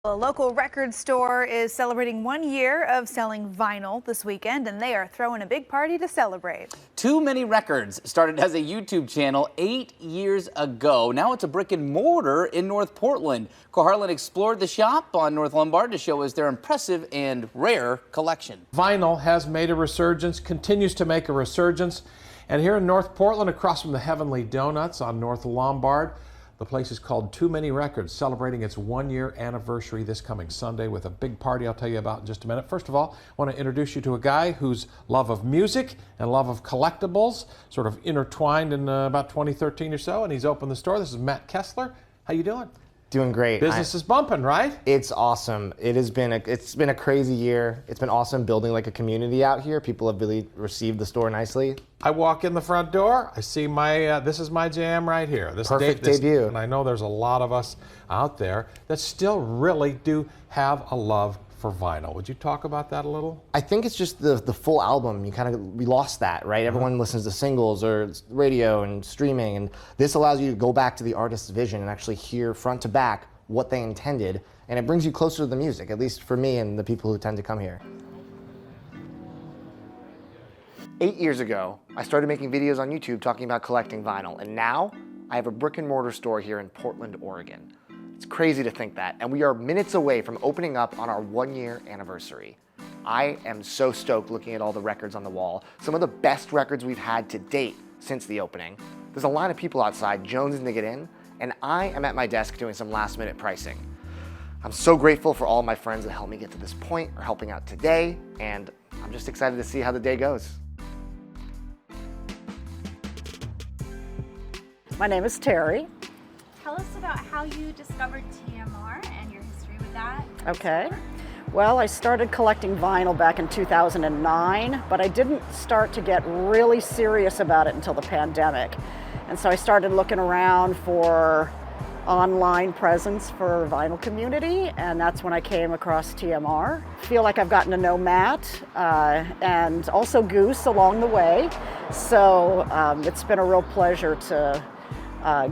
A local record store is celebrating 1 year of selling vinyl this weekend, and they are throwing a big party to celebrate. Too Many Records started as a YouTube channel 8 years ago. Now it's a brick and mortar in North Portland. Harlan explored the shop on North Lombard to show us their impressive and rare collection. Vinyl has made a resurgence, continues to make a resurgence. And here in North Portland, across from the Heavenly Donuts on North Lombard, the place is called Too Many Records, celebrating its 1 year anniversary this coming Sunday with a big party I'll tell you about in just a minute. First of all, I want to introduce you to a guy whose love of music and love of collectibles sort of intertwined in about 2013 or so, and he's opened the store. This is Matt Kessler. How you doing? Doing great. Business is bumping, right? It's awesome. It's been a crazy year. It's been awesome building like a community out here. People have really received the store nicely. I walk in the front door, I see my, this is my jam right here. This Perfect debut. And I know there's a lot of us out there that still really do have a love for vinyl. Would you talk about that a little? I think it's just the full album. We lost that, right? Everyone listens to singles or radio and streaming, and this allows you to go back to the artist's vision and actually hear front to back what they intended, and it brings you closer to the music, at least for me and the people who tend to come here. 8 years ago, I started making videos on YouTube talking about collecting vinyl, and now I have a brick and mortar store here in Portland, Oregon. It's crazy to think that, and we are minutes away from opening up on our 1 year anniversary. I am so stoked looking at all the records on the wall, some of the best records we've had to date since the opening. There's a line of people outside jonesing to get in, and I am at my desk doing some last minute pricing. I'm so grateful for all my friends that helped me get to this point or helping out today, and I'm just excited to see how the day goes. My name is Terry. Tell us about how you discovered TMR and your history with that. Okay. Well, I started collecting vinyl back in 2009, but I didn't start to get really serious about it until the pandemic. And so I started looking around for online presence for vinyl community, and that's when I came across TMR. Feel like I've gotten to know Matt and also Goose along the way. So it's been a real pleasure to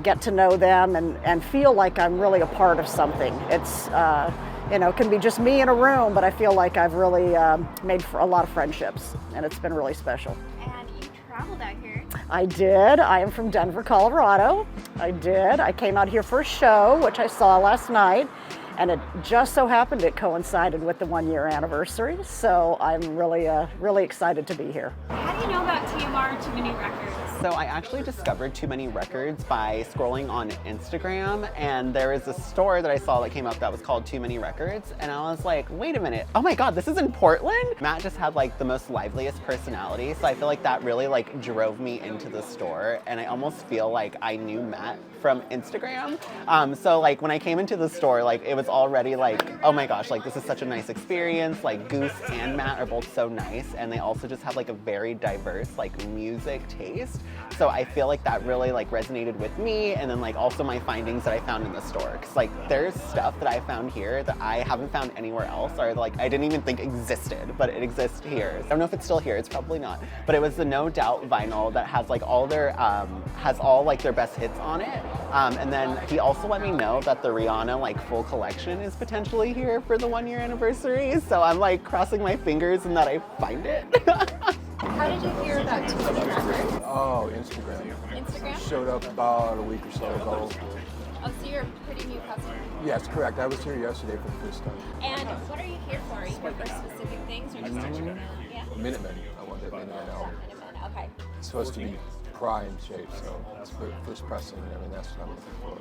get to know them and feel like I'm really a part of something. It's, it can be just me in a room, but I feel like I've really made a lot of friendships, and it's been really special. And you traveled out here. I did. I am from Denver, Colorado. I did. I came out here for a show, which I saw last night, and it just so happened it coincided with the 1 year anniversary, so I'm really excited to be here. How do you know about TMR Too Many Records? So I actually discovered Too Many Records by scrolling on Instagram, and there is a store that I saw that came up that was called Too Many Records, and I was like, wait a minute, oh my god, this is in Portland? Matt just had like the most liveliest personality, so I feel like that really like drove me into the store, and I almost feel like I knew Matt from Instagram. So like when I came into the store, like it was already like, oh my gosh, like this is such a nice experience. Like Goose and Matt are both so nice, and they also just have like a very diverse like music taste. So I feel like that really like resonated with me, and then like also my findings that I found in the store. Cause like there's stuff that I found here that I haven't found anywhere else, or like I didn't even think existed, but it exists here. I don't know if it's still here, it's probably not. But it was the No Doubt vinyl that has like all their, has all like their best hits on it. And then he also let me know that the Rihanna like full collection is potentially here for the 1 year anniversary. So I'm like crossing my fingers and that I find it. How did you hear about Too Many Records? Oh, Instagram. Instagram? Showed up about a week or so ago. Oh, so you're a pretty new customer. Yes, correct. I was here yesterday for the first time. And what are you here for? Are you here for specific things or just to check it out? Yeah? Minutemen. I want that Minutemen album. Minutemen, okay. It's supposed to be prime shape, so it's for first pressing. I mean, that's what I'm looking for.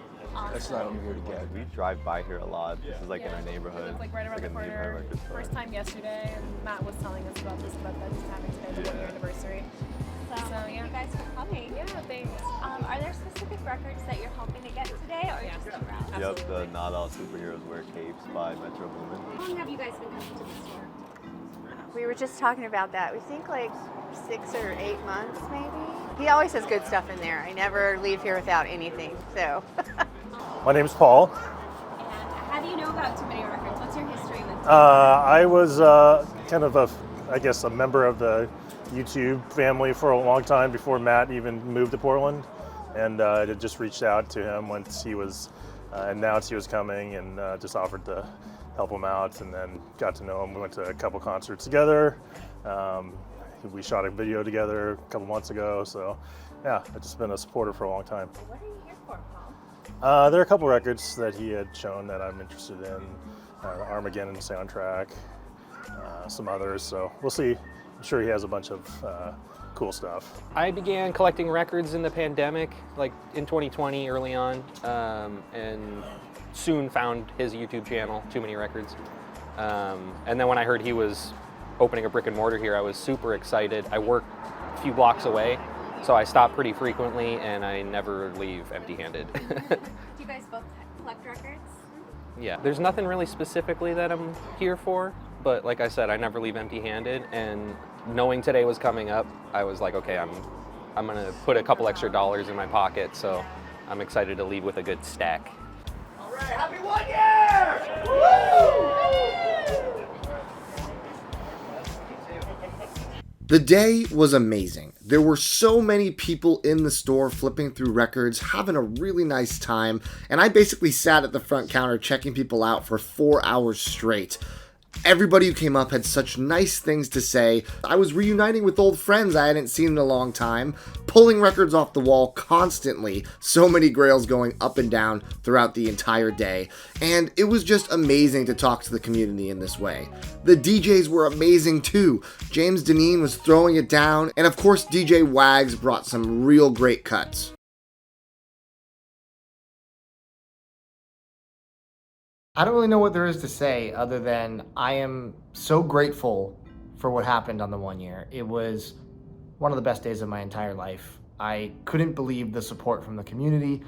That's what I'm here to get. We drive by here a lot. This is like in our neighborhood. It's like right around the corner. First time yesterday, and Matt was telling us about this event that he's having today, the 1 year anniversary. So thank you guys for coming. Yeah, thanks. Are there specific records that you're hoping to get today, or just to browse? Yep, the Not All Superheroes Wear Capes by Metro Boomin. How long have you guys been coming to the store? We were just talking about that. We think like 6 or 8 months, maybe. He always has good stuff in there. I never leave here without anything, so. My name's Paul. And how do you know about Too Many Records? What's your history with I was kind of a member of the YouTube family for a long time before Matt even moved to Portland, and I had just reached out to him once he was announced he was coming, and just offered to help him out, and then got to know him. We went to a couple concerts together. We shot a video together a couple months ago, so yeah, I've just been a supporter for a long time. What are you here for, Paul? There are a couple records that he had shown that I'm interested in, the Armageddon soundtrack, some others, so we'll see. I'm sure he has a bunch of cool stuff. I began collecting records in the pandemic, like in 2020 early on, and soon found his YouTube channel, Too Many Records. And then when I heard he was opening a brick and mortar here, I was super excited. I work a few blocks away, so I stop pretty frequently, and I never leave empty-handed. Do you guys both collect records? Yeah, there's nothing really specifically that I'm here for, but like I said, I never leave empty-handed, and knowing today was coming up, I was like, okay, I'm gonna put a couple extra dollars in my pocket, so I'm excited to leave with a good stack. All right, happy 1 year! Woo! The day was amazing. There were so many people in the store flipping through records, having a really nice time, and I basically sat at the front counter checking people out for 4 hours straight. Everybody who came up had such nice things to say. I was reuniting with old friends I hadn't seen in a long time, pulling records off the wall constantly, so many grails going up and down throughout the entire day, and it was just amazing to talk to the community in this way. The DJs were amazing too. James Deneen was throwing it down, and of course DJ Wags brought some real great cuts. I don't really know what there is to say other than I am so grateful for what happened on the 1 year. It was one of the best days of my entire life. I couldn't believe the support from the community.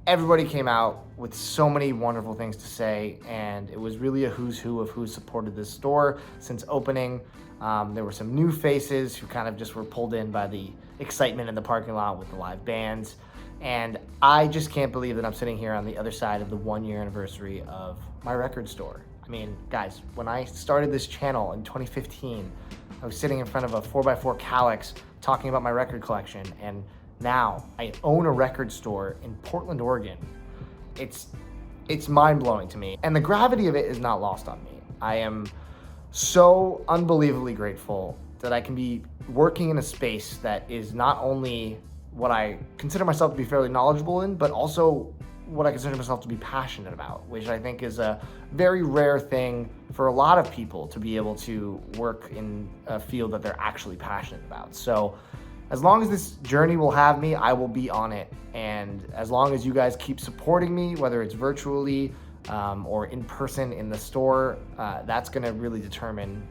Everybody came out with so many wonderful things to say, and it was really a who's who of who supported this store since opening. There were some new faces who kind of just were pulled in by the excitement in the parking lot with the live bands. And I just can't believe that I'm sitting here on the other side of the 1 year anniversary of my record store. I mean, guys, when I started this channel in 2015, I was sitting in front of a 4x4 Calyx talking about my record collection, and now I own a record store in Portland, Oregon. It's mind-blowing to me, and the gravity of it is not lost on me. I am so unbelievably grateful that I can be working in a space that is not only what I consider myself to be fairly knowledgeable in, but also what I consider myself to be passionate about, which I think is a very rare thing for a lot of people to be able to work in a field that they're actually passionate about. So as long as this journey will have me, I will be on it. And as long as you guys keep supporting me, whether it's virtually or in person in the store, that's gonna really determine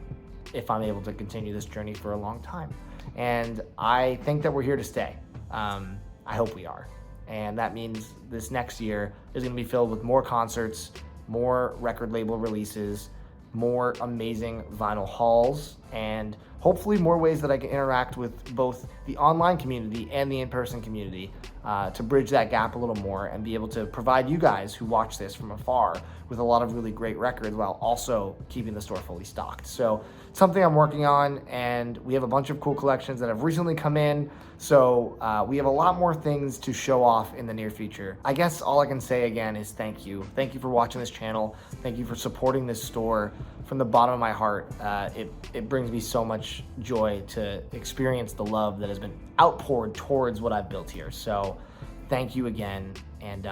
if I'm able to continue this journey for a long time. And I think that we're here to stay. I hope we are. And that means this next year is going to be filled with more concerts, more record label releases, more amazing vinyl hauls, and hopefully more ways that I can interact with both the online community and the in-person community to bridge that gap a little more and be able to provide you guys who watch this from afar with a lot of really great records while also keeping the store fully stocked. So something I'm working on, and we have a bunch of cool collections that have recently come in. So we have a lot more things to show off in the near future. I guess all I can say again is thank you. Thank you for watching this channel. Thank you for supporting this store. From the bottom of my heart, it brings me so much joy to experience the love that has been outpoured towards what I've built here. So thank you again, and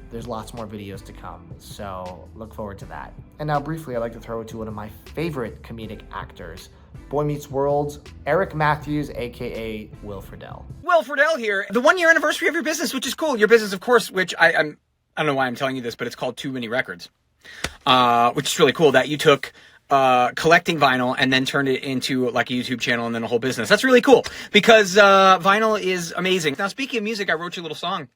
there's lots more videos to come, so look forward to that. And now briefly, I'd like to throw it to one of my favorite comedic actors, Boy Meets World's Eric Matthews, aka Will Friedle. Will Friedle here. The 1 year anniversary of your business, which is cool. Your business, of course, which I don't know why I'm telling you this, but it's called Too Many Records, which is really cool that you took collecting vinyl and then turned it into like a YouTube channel and then a whole business. That's really cool because vinyl is amazing. Now, speaking of music, I wrote you a little song,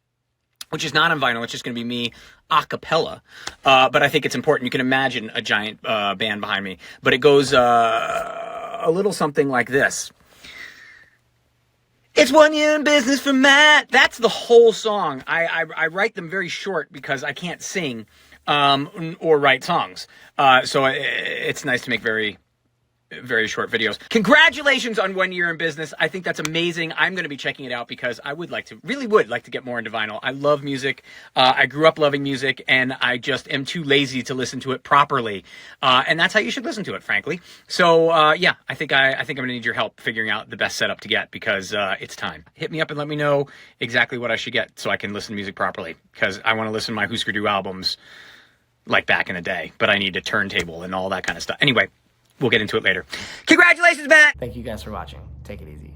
which is not on vinyl. It's just going to be me a cappella. But I think it's important. You can imagine a giant band behind me. But it goes a little something like this. It's 1 year in business for Matt. That's the whole song. I write them very short because I can't sing or write songs. So it's nice to make very very short videos. Congratulations on 1 year in business. I think that's amazing. I'm going to be checking it out because I would like to get more into vinyl. I love music. I grew up loving music, and I just am too lazy to listen to it properly. And that's how you should listen to it, frankly. So yeah, I think I'm going to need your help figuring out the best setup to get because it's time. Hit me up and let me know exactly what I should get so I can listen to music properly, because I want to listen to my Husker Du albums like back in the day, but I need a turntable and all that kind of stuff. Anyway, we'll get into it later. Congratulations, Matt! Thank you guys for watching. Take it easy.